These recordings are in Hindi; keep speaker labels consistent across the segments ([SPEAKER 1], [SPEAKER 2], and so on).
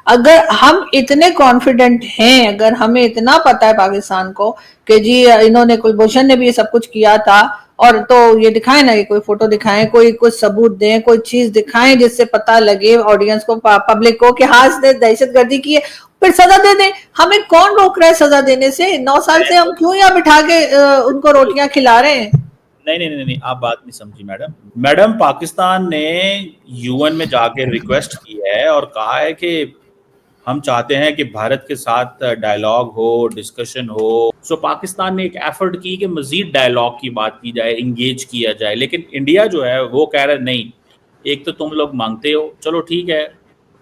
[SPEAKER 1] अगर हम इतने कॉन्फिडेंट हैं, अगर हमें इतना पता है पाकिस्तान को कि जी इन्होंने कुलभूषण ने भी ये सब कुछ किया था, और तो ये दिखाएं ना, ये कोई फोटो दिखाएं, कोई कुछ सबूत दें, कोई चीज दिखाएं जिससे पता लगे ऑडियंस को, पब्लिक को कि हाँ इसने दहशतगर्दी की है, फिर सजा दे दें। हमें कौन रोक रहा है सजा देने से? 9 साल से हम क्यों यहाँ बिठा के उनको रोटियां खिला रहे हैं?
[SPEAKER 2] नहीं नहीं नहीं नहीं, आप बात नहीं समझी मैडम। मैडम, पाकिस्तान ने यूएन में जाके रिक्वेस्ट की है और कहा है कि हम चाहते हैं कि भारत के साथ डायलॉग हो, डिस्कशन हो। सो पाकिस्तान ने एक एफर्ट की कि मजीद डायलॉग की बात की जाए, इंगेज किया जाए। लेकिन इंडिया जो है वो कह रहा है नहीं, एक तो तुम लोग मांगते हो, चलो ठीक है,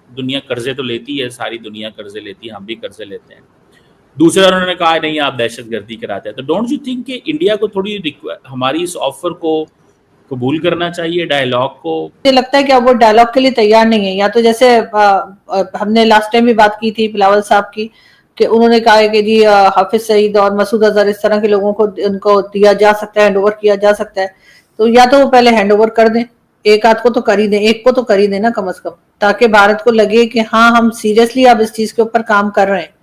[SPEAKER 2] दुनिया कर्जे तो लेती है, सारी दुनिया कर्जे लेती है, हम भी कर्जे लेते हैं। दूसरा उन्होंने कहा नहीं आप दहशतगर्दी कराते हैं। तो डोंट यू थिंक कि इंडिया को थोड़ी हमारी इस ऑफर को कबूल करना चाहिए, डायलॉग को?
[SPEAKER 1] मुझे लगता है कि अब वो डायलॉग के लिए तैयार नहीं है। या तो जैसे हमने लास्ट टाइम भी बात की थी बिलावल साहब की, कि उन्होंने कहा है कि जी हाफिज सईद और मसूद अजहर इस तरह के लोगों को उनको दिया जा सकता है, हैंडओवर किया जा सकता है। तो या तो वो पहले हैंडओवर कर दें, एक आध को तो कर ही दें, एक को तो कर ही देना कम से कम, ताकि भारत को लगे कि हाँ हम सीरियसली अब इस चीज के ऊपर काम कर रहे हैं।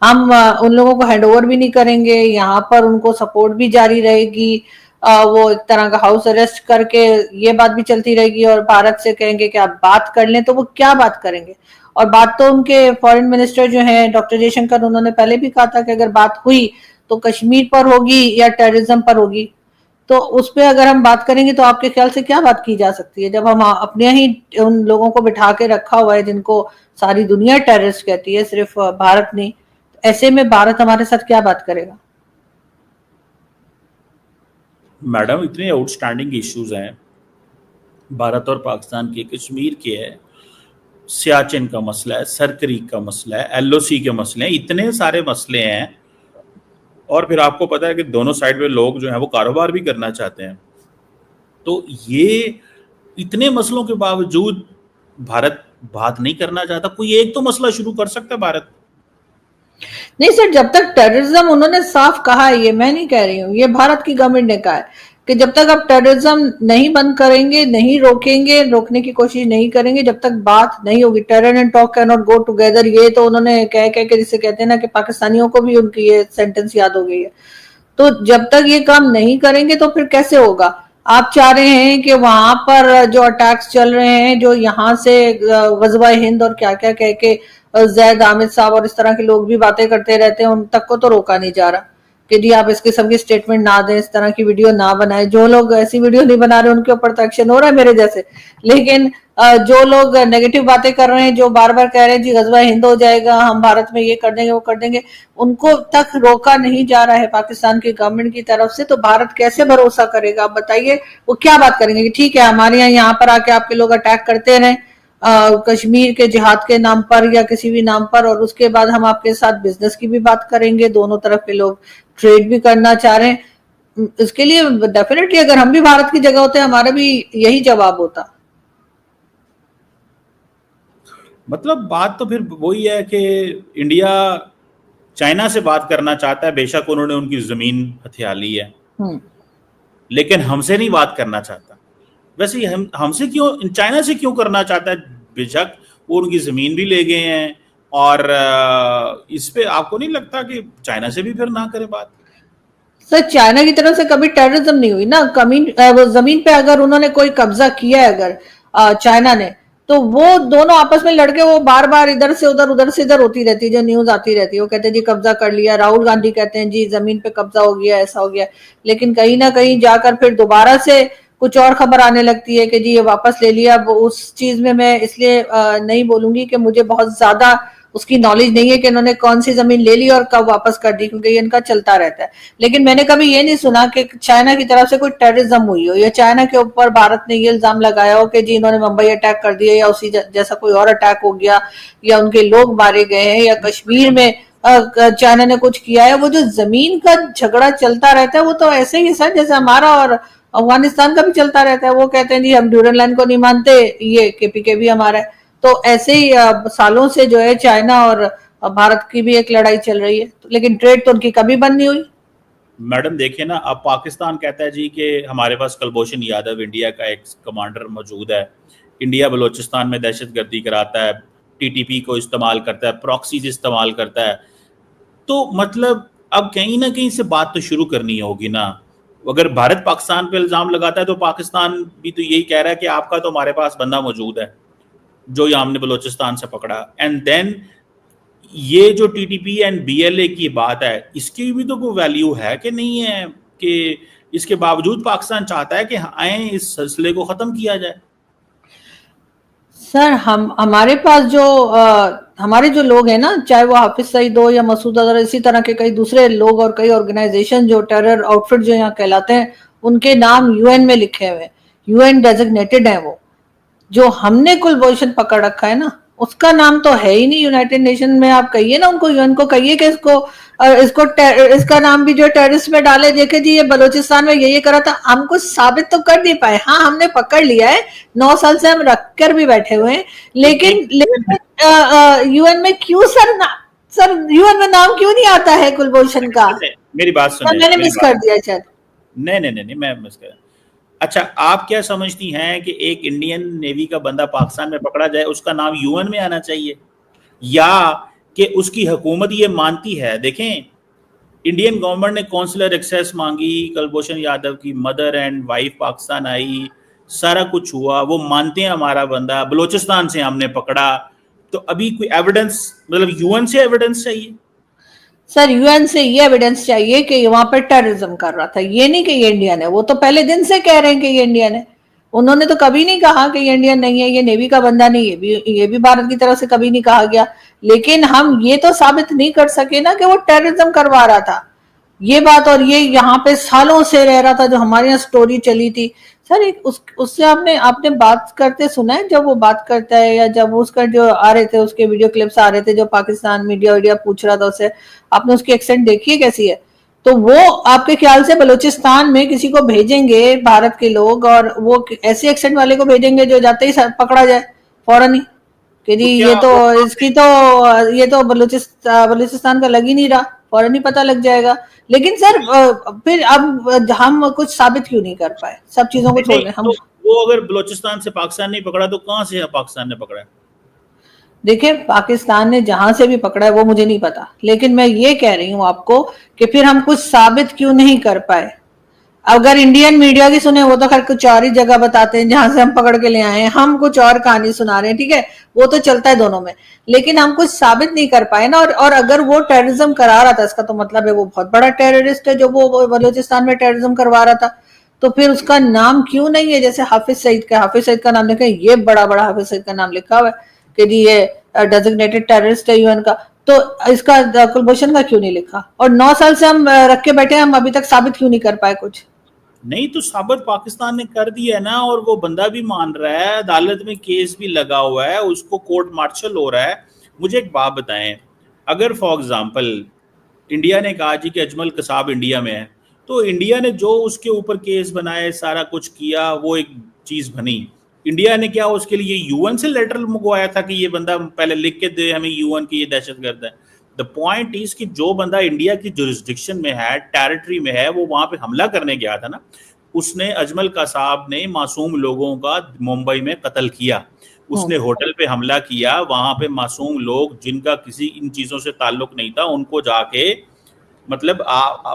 [SPEAKER 1] हम उन लोगों को हैंडओवर भी नहीं करेंगे, यहाँ पर उनको सपोर्ट भी जारी रहेगी, वो एक तरह का हाउस अरेस्ट करके ये बात भी चलती रहेगी, और भारत से कहेंगे कि आप बात कर लें, तो वो क्या बात करेंगे? और बात तो उनके फॉरेन मिनिस्टर जो हैं डॉक्टर जयशंकर, उन्होंने पहले भी कहा था कि अगर बात हुई तो कश्मीर पर होगी या टेररिज्म पर होगी। तो उस पर अगर हम बात करेंगे तो आपके ख्याल से क्या बात की जा सकती है, जब हम अपने ही उन लोगों को बिठा के रखा हुआ है जिनको सारी दुनिया टेररिस्ट कहती है, सिर्फ भारत नहीं। ऐसे में भारत हमारे साथ क्या बात करेगा?
[SPEAKER 2] मैडम, इतने आउटस्टैंडिंग इश्यूज हैं भारत और पाकिस्तान के। कश्मीर के है, सियाचिन का मसला है, सरक्रीक का मसला है, एलओसी के मसले हैं, इतने सारे मसले हैं। और फिर आपको पता है कि दोनों साइड में लोग जो हैं वो कारोबार भी करना चाहते हैं। तो ये इतने मसलों के बावजूद भारत बात नहीं करना चाहता। कोई एक तो मसला शुरू कर सकता है भारत।
[SPEAKER 1] नहीं सर, जब तक टेररिज्म, उन्होंने साफ कहा है, ये मैं नहीं कह रही हूँ, ये भारत की गवर्नमेंट ने कहा है कि जब तक आप टेररिज्म नहीं बंद करेंगे, नहीं रोकेंगे, रोकने की कोशिश नहीं करेंगे, जब तक बात नहीं होगी, terror and talk can not go together, ये तो उन्होंने कह कह के, जिसे कहते हैं ना कि पाकिस्तानियों को भी उनकी ये सेंटेंस याद हो गई है। तो जब तक ये काम नहीं करेंगे तो फिर कैसे होगा? आप चाह रहे हैं कि वहां पर जो अटैक्स चल रहे हैं, जो यहाँ से गजवा हिंद और क्या क्या कह के जैद आमिर साहब और इस तरह के लोग भी बातें करते रहते हैं, उन तक को तो रोका नहीं जा रहा कि जी आप इस किस्म की स्टेटमेंट ना दें, इस तरह की वीडियो ना बनाए। जो लोग ऐसी वीडियो नहीं बना रहे उनके ऊपर तो एक्शन हो रहा है मेरे जैसे, लेकिन जो लोग नेगेटिव बातें कर रहे हैं, जो बार बार कह रहे हैं जी गजवा हिंद हो जाएगा, हम भारत में ये कर देंगे वो कर देंगे, उनको तक रोका नहीं जा रहा है पाकिस्तान की गवर्नमेंट की तरफ से। तो भारत कैसे भरोसा करेगा? आप बताइए, वो क्या बात करेंगे कि ठीक है हमारे यहाँ पर आके आपके लोग अटैक करते रहें कश्मीर के जिहाद के नाम पर या किसी भी नाम पर, और उसके बाद हम आपके साथ बिजनेस की भी बात करेंगे, दोनों तरफ के लोग ट्रेड भी करना चाह रहे हैं। इसके लिए डेफिनेटली अगर हम भी भारत की जगह होते हमारा भी यही जवाब होता।
[SPEAKER 2] मतलब बात तो फिर वही है कि इंडिया चाइना से बात करना चाहता है, बेशक उन्होंने उनकी जमीन हथिया ली है, लेकिन हमसे नहीं बात करना चाहता। वैसे हमसे क्यों, चाइना से क्यों करना चाहता है? बेशक वो उनकी जमीन भी ले गए हैं, और इस पे आपको नहीं लगता कि चाइना से भी फिर ना करे बात?
[SPEAKER 1] सर चाइना की तरफ से कभी टेररिज्म नहीं हुई ना। वो जमीन पे अगर उन्होंने कोई कब्जा किया है, अगर चाइना ने, तो वो दोनों आपस में लड़के, वो बार बार इधर से उधर से इधर होती रहती है, जो न्यूज आती रहती है, वो कहते हैं जी कब्जा कर लिया, राहुल गांधी कहते हैं जी जमीन पे कब्जा हो गया, ऐसा हो गया, लेकिन कहीं ना कहीं जाकर फिर दोबारा से कुछ और खबर आने लगती है कि जी ये वापस ले लिया। अब उस चीज में मैं इसलिए नहीं बोलूंगी कि मुझे बहुत ज्यादा उसकी नॉलेज नहीं है कि इन्होंने कौन सी जमीन ले ली और कब वापस कर दी, क्योंकि ये इनका चलता रहता है। लेकिन मैंने कभी ये नहीं सुना कि चाइना की तरफ से कोई टेररिज्म हुई हो, या चाइना के ऊपर भारत ने ये इल्जाम लगाया हो कि जी इन्होंने मुंबई अटैक कर दिया, या उसी जैसा कोई और अटैक हो गया, या उनके लोग मारे गए हैं, या कश्मीर में चाइना ने कुछ किया है। वो जो जमीन का झगड़ा चलता रहता है वो तो ऐसे ही सर जैसे हमारा और अफगानिस्तान का भी चलता रहता है। वो कहते हैं जी हम ड्यूरन लाइन को नहीं मानते, ये केपीके भी हमारा है। तो ऐसे ही सालों से जो है चाइना और भारत की भी एक लड़ाई चल रही है, लेकिन ट्रेड तो उनकी कभी बंद नहीं हुई।
[SPEAKER 2] मैडम देखिए ना, अब पाकिस्तान कहता है जी कि हमारे पास कुलभूषण यादव इंडिया का एक कमांडर मौजूद है, इंडिया बलूचिस्तान में दहशतगर्दी कराता है, टीटीपी को इस्तेमाल करता है, प्रॉक्सीज इस्तेमाल करता है। तो मतलब अब कहीं ना कहीं से बात तो शुरू करनी होगी ना। अगर भारत पाकिस्तान पे इल्जाम लगाता है तो पाकिस्तान भी तो यही कह रहा है कि आपका तो हमारे पास बंदा मौजूद है जो ये हमने बलोचिस्तान से पकड़ा। एंड देन ये जो टीटीपी एंड बीएलए की बात है, इसकी भी तो कोई वैल्यू है कि नहीं है, कि इसके बावजूद पाकिस्तान चाहता है कि आए इस सिलसिले को खत्म किया जाए।
[SPEAKER 1] सर हम हमारे पास जो हमारे जो लोग हैं ना, चाहे वो हाफिज सईद हो या मसूद अजहर, इसी तरह के कई दूसरे लोग और कई ऑर्गेनाइजेशन जो टेरर आउटफिट जो यहाँ कहलाते हैं, उनके नाम यूएन में लिखे हुए हैं, यूएन डेजिग्नेटेड है वो। जो हमने कुलभूषण पकड़ रखा है ना, उसका नाम तो है ही नहीं यूनाइटेड नेशन में। आप कहिए ना उनको, यूएन को कहिए कि इसका नाम भी जो टेररिस्ट में डाले, देखे जी ये बलूचिस्तान में ये करा था। हम कुछ साबित तो कर नहीं पाए। हाँ, हमने पकड़ लिया है, 9 साल से हम रख कर भी बैठे हुए हैं, लेकिन यूएन में क्यों सर यूएन में नाम क्यों नहीं आता है कुलभूषण का?
[SPEAKER 2] मेरी बात सुनिए,
[SPEAKER 1] मैंने मिस कर दिया शायद।
[SPEAKER 2] नहीं, मैं मिस कर। अच्छा, आप क्या समझती हैं कि एक इंडियन नेवी का बंदा पाकिस्तान में पकड़ा जाए, उसका नाम यूएन में आना चाहिए, या कि उसकी हुकूमत ये मानती है? देखें, इंडियन गवर्नमेंट ने कौंसलर एक्सेस मांगी, कुलभूषण यादव की मदर एंड वाइफ पाकिस्तान आई, सारा कुछ हुआ, वो मानते हैं हमारा बंदा बलोचिस्तान से हमने पकड़ा। तो अभी कोई एविडेंस, मतलब यूएन से एविडेंस चाहिए?
[SPEAKER 1] सर यूएन से ये एविडेंस चाहिए कि वहां पर टेररिज्म कर रहा था, ये नहीं कि ये इंडियन है। वो तो पहले दिन से कह रहे हैं कि ये इंडियन है। उन्होंने तो कभी नहीं कहा कि ये इंडियन नहीं है, ये नेवी का बंदा नहीं है। ये भी भारत की तरफ से कभी नहीं कहा गया। लेकिन हम ये तो साबित नहीं कर सके ना कि वो टेररिज्म करवा रहा था, ये बात। और ये यहाँ पे सालों से रह रहा था, जो हमारे यहाँ स्टोरी चली थी। सर एक उससे आपने बात करते सुना है, जब वो बात करता है या जब उसका जो आ रहे थे, उसके वीडियो क्लिप्स आ रहे थे, जो पाकिस्तान मीडिया पूछ रहा था उससे, आपने उसकी एक्सेंट देखी है कैसी है? तो वो आपके ख्याल से बलूचिस्तान में किसी को भेजेंगे भारत के लोग, और वो ऐसे एक्सेंट वाले को भेजेंगे जो जाते ही पकड़ा जाए फौरन ही कि जी ये तो बलूचिस्तान का लग ही नहीं रहा, फौरन ही पता लग जाएगा। लेकिन सर फिर अब हम कुछ साबित क्यों नहीं कर पाए? सब चीजों को छोड़ दें हम।
[SPEAKER 2] तो वो अगर बलोचिस्तान से पाकिस्तान नहीं पकड़ा तो कहां से पाकिस्तान ने पकड़ा है?
[SPEAKER 1] देखिए, पाकिस्तान ने जहां से भी पकड़ा है वो मुझे नहीं पता, लेकिन मैं ये कह रही हूं आपको कि फिर हम कुछ साबित क्यों नहीं कर पाए। अगर इंडियन मीडिया की सुने, वो तो खैर कुछ और ही जगह बताते हैं जहां से हम पकड़ के ले आए हैं, हम कुछ और कहानी सुना रहे हैं, ठीक है, वो तो चलता है दोनों में। लेकिन हम कुछ साबित नहीं कर पाए ना। और अगर वो टेररिज्म करा रहा था, इसका तो मतलब है वो बहुत बड़ा टेररिस्ट है, जो वो बलूचिस्तान में टेररिज्म करवा रहा था। तो फिर उसका नाम क्यों नहीं है जैसे हाफिज सईद का नाम लिखा है, ये बड़ा बड़ा हाफिज सईद का नाम लिखा हुआ है कि जी ये डेजिग्नेटेड टेररिस्ट है यूएन का। तो इसका कुलभूषण का क्यों नहीं लिखा? और 9 साल से हम रख के बैठे हैं, हम अभी तक साबित क्यों नहीं कर पाए कुछ?
[SPEAKER 2] नहीं तो साबित पाकिस्तान ने कर दिया है ना, और वो बंदा भी मान रहा है, अदालत में केस भी लगा हुआ है, उसको कोर्ट मार्शल हो रहा है। मुझे एक बात बताएं, अगर फॉर एग्जांपल इंडिया ने कहा जी कि अजमल कसाब इंडिया में है, तो इंडिया ने जो उसके ऊपर केस बनाए, सारा कुछ किया, वो एक चीज बनी। इंडिया ने क्या उसके लिए यूएन से लेटर मंगवाया था कि ये बंदा पहले लिख के दे हमें यूएन की ये दहशतगर्द है? द पॉइंट इज कि जो बंदा इंडिया की जुरिस्डिक्शन में है, टेरिटरी में है, वो वहां पे हमला करने गया था ना। उसने, अजमल कसाब ने मासूम लोगों का मुंबई में कत्ल किया, उसने होटल पे हमला किया, वहां पे मासूम लोग जिनका किसी इन चीजों से ताल्लुक नहीं था उनको जाके मतलब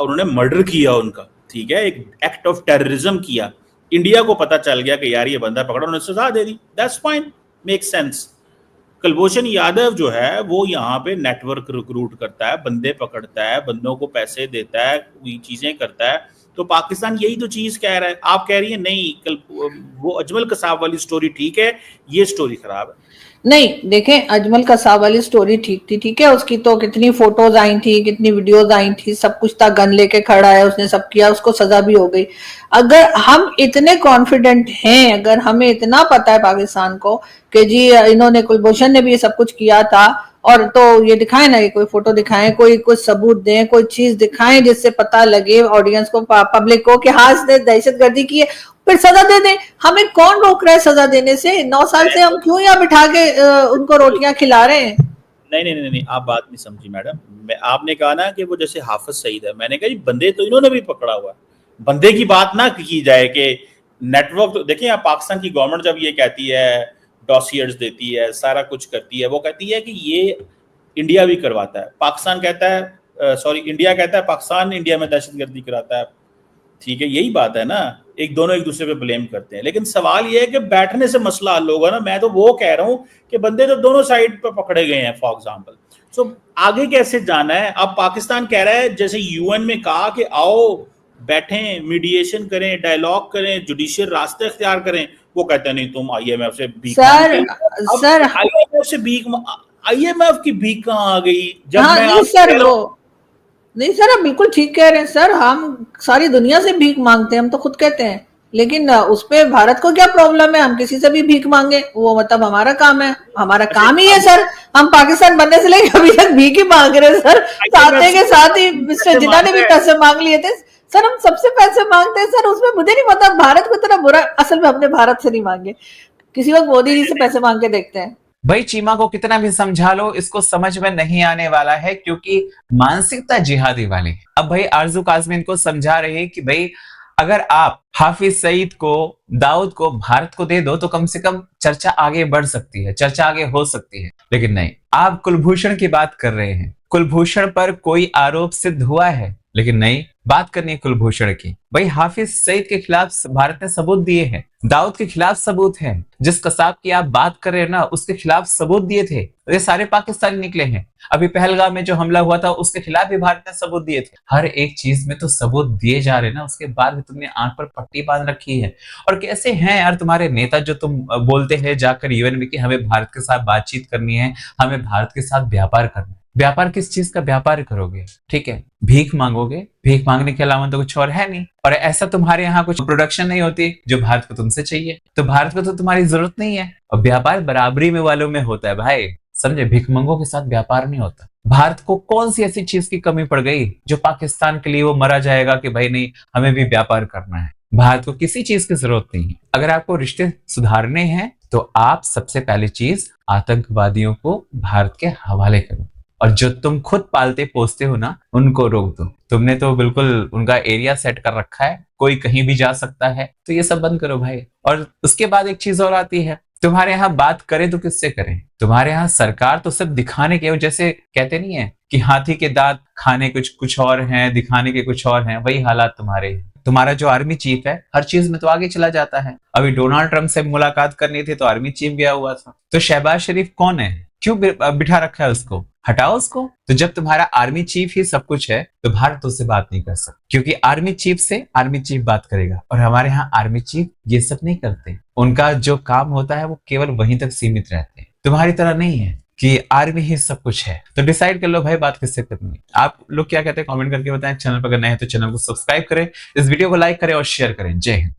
[SPEAKER 2] उन्होंने मर्डर किया उनका, ठीक है, एक एक्ट ऑफ टेररिज्म किया। इंडिया को पता चल गया कि यार ये बंदा पकड़ा, उन्होंने सजा दे दी, that's fine, make sense. Kulbhushan Yadav जो है वो यहाँ पे नेटवर्क रिक्रूट करता है, बंदे पकड़ता है, बंदों को पैसे देता है, चीजें करता है। तो पाकिस्तान यही तो चीज कह रहा है। आप कह रही है नहीं, वो अजमल कसाब वाली स्टोरी ठीक है, ये स्टोरी खराब है।
[SPEAKER 1] नहीं, देखें, अजमल कसाब वाली स्टोरी ठीक थी, ठीक है, उसकी तो कितनी फोटोज आई थी, कितनी वीडियोज आई थी, सब कुछ था, गन लेके खड़ा है, उसने सब किया, उसको सजा भी हो गई। अगर हम इतने कॉन्फिडेंट हैं, अगर हमें इतना पता है पाकिस्तान को कि जी इन्होंने, कुलभूषण ने भी ये सब कुछ किया था, और तो ये दिखाएं ना, ये कोई फोटो दिखाएं, कोई कुछ सबूत दें, कोई चीज दिखाएं जिससे पता लगे ऑडियंस को, पब्लिक को कि हाँ इसने दहशतगर्दी की है, फिर सजा दे दें। हमें कौन रोक रहा है सजा देने से? 9 साल से हम क्यों यहाँ बिठा के उनको रोटियां खिला रहे हैं?
[SPEAKER 2] नहीं, आप बात नहीं समझी मैडम। आपने कहा ना कि वो जैसे हाफिज सईद है, मैंने कहा जी बंदे तो इन्होंने भी पकड़ा हुआ है, बंदे की बात ना की जाए कि नेटवर्क। तो देखिए, आप पाकिस्तान की गवर्नमेंट जब ये कहती है डॉसियर्स देती है, सारा कुछ करती है। वो कहती है कि ये इंडिया भी करवाता है, पाकिस्तान कहता है सॉरी इंडिया कहता है पाकिस्तान इंडिया में दहशतगर्दी कराता है। ठीक है, यही बात है ना, दोनों एक दूसरे पे ब्लेम करते हैं। लेकिन सवाल ये है कि बैठने से मसला हल होगा ना। मैं तो वो कह रहा हूं कि बंदे तो दोनों साइड पे पकड़े गए हैं फॉर एग्जाम्पल। सो आगे कैसे जाना है? अब पाकिस्तान कह रहा है, जैसे यूएन में कहा कि आओ बैठें, मीडिएशन करें, डायलॉग करें, जुडिशियल रास्ते इख्तियार करें। वो कहते हैं नहीं, तुम आईएमएफ से भीख
[SPEAKER 1] सर
[SPEAKER 2] मांगते हो। अब
[SPEAKER 1] सर
[SPEAKER 2] आईएमएफ से आईएमएफ की भीख कहाँ आ गई? जब
[SPEAKER 1] हाँ
[SPEAKER 2] मैं
[SPEAKER 1] नहीं
[SPEAKER 2] आपसे
[SPEAKER 1] सर
[SPEAKER 2] कह रहा
[SPEAKER 1] वो
[SPEAKER 2] हूं,
[SPEAKER 1] नहीं सर, आप बिल्कुल ठीक कह रहे हैं सर। हम सारी दुनिया से भीख मांगते हैं, हम तो खुद कहते हैं। लेकिन उस पे भारत को क्या प्रॉब्लम है? हम किसी से भी भीख मांगे, वो मतलब हमारा काम है, हमारा
[SPEAKER 2] अच्छा
[SPEAKER 1] काम ही है
[SPEAKER 2] अब
[SPEAKER 1] सर। हम पाकिस्तान बनने से लेकर अभी तक भीख ही मांग रहे हैं सर।
[SPEAKER 2] आईएमएफ
[SPEAKER 1] साथ के
[SPEAKER 2] से
[SPEAKER 1] साथ ही मिस्टर
[SPEAKER 2] पैसे
[SPEAKER 1] जिन्ना ने
[SPEAKER 2] मांग
[SPEAKER 1] भी
[SPEAKER 2] रहे हैं।
[SPEAKER 1] पैसे मांग लिए थे सर। हम सबसे पैसे मांगते हैं सर, उसमें मुझे नहीं पता भारत को इतना बुरा। असल में हमने भारत से नहीं मांगे, किसी वक्त मोदी जी से पैसे मांग के देखते हैं।
[SPEAKER 3] भाई चीमा को कितना भी समझा लो, इसको समझ में नहीं आने वाला है, क्योंकि मानसिकता जिहादी वाली है। अब भाई आरजू काज़मी इनको समझा रहे हैं कि भाई अगर आप हाफिज सईद को, दाऊद को भारत को दे दो तो कम से कम चर्चा आगे बढ़ सकती है, चर्चा आगे हो सकती है। लेकिन नहीं, आप कुलभूषण की बात कर रहे हैं। कुलभूषण पर कोई आरोप सिद्ध हुआ है, लेकिन नहीं, बात करनी है कुलभूषण की। भाई हाफिज सईद के खिलाफ भारत ने सबूत दिए हैं, दाऊद के खिलाफ सबूत है, जिस कसाब की आप बात कर रहे हैं ना उसके खिलाफ सबूत दिए थे। ये सारे पाकिस्तानी निकले हैं। अभी पहलगाम में जो हमला हुआ था उसके खिलाफ भी भारत ने सबूत दिए थे। हर एक चीज में तो सबूत दिए जा रहे हैं ना, उसके बाद भी तुमने आंख पर पट्टी बांध रखी है। और कैसे हैं यार तुम्हारे नेता जो तुम बोलते हैं जाकर यूएन में कि हमें भारत के साथ बातचीत करनी है, हमें भारत के साथ व्यापार करना है। व्यापार किस चीज का व्यापार करोगे? ठीक है, भीख मांगोगे, भीख मांगने के अलावा तो कुछ और है नहीं। और ऐसा तुम्हारे यहाँ कुछ प्रोडक्शन नहीं होती जो भारत को तुमसे चाहिए, तो भारत को तो तुम्हारी जरूरत नहीं है। और व्यापार बराबरी में वालों में होता है भाई, समझे? भिखमंगों के साथ व्यापार नहीं होता। भारत को कौन सी ऐसी चीज की कमी पड़ गई जो पाकिस्तान के लिए वो मरा जाएगा कि भाई नहीं हमें भी व्यापार करना है? भारत को किसी चीज की जरूरत नहीं है। अगर आपको रिश्ते सुधारने हैं तो आप सबसे पहली चीज आतंकवादियों को भारत के हवाले करो, और जो तुम खुद पालते पोसते हो ना उनको रोक दो। तुमने तो बिल्कुल उनका एरिया सेट कर रखा है, कोई कहीं भी जा सकता है, तो ये सब बंद करो भाई। और उसके बाद एक चीज और आती है, तुम्हारे यहाँ बात करें तो किससे करें? तुम्हारे यहाँ सरकार तो सिर्फ दिखाने के, जैसे कहते नहीं है कि हाथी के दांत खाने कुछ और हैं, दिखाने के कुछ और हैं, वही हालात तुम्हारे हैं। तुम्हारा जो आर्मी चीफ है हर चीज में तो आगे चला जाता है। अभी डोनाल्ड ट्रंप से मुलाकात करनी थी तो आर्मी चीफ गया हुआ था। तो शहबाज शरीफ कौन है? क्यों बिठा रखा है उसको? हटाओ उसको। तो जब तुम्हारा आर्मी चीफ ही सब कुछ है तो भारत उससे बात नहीं कर सकता, क्योंकि आर्मी चीफ से आर्मी चीफ बात करेगा। और हमारे यहाँ आर्मी चीफ ये सब नहीं करते, उनका जो काम होता है वो केवल वहीं तक सीमित रहते हैं। तुम्हारी तरह नहीं है कि आर्मी ही सब कुछ है। तो डिसाइड कर लो भाई बात किससे करनी है। आप लोग क्या कहते हैं कमेंट करके बताएं। चैनल पर अगर नए हैं तो चैनल को सब्सक्राइब करें, इस वीडियो को लाइक करें और शेयर करें। जय हिंद।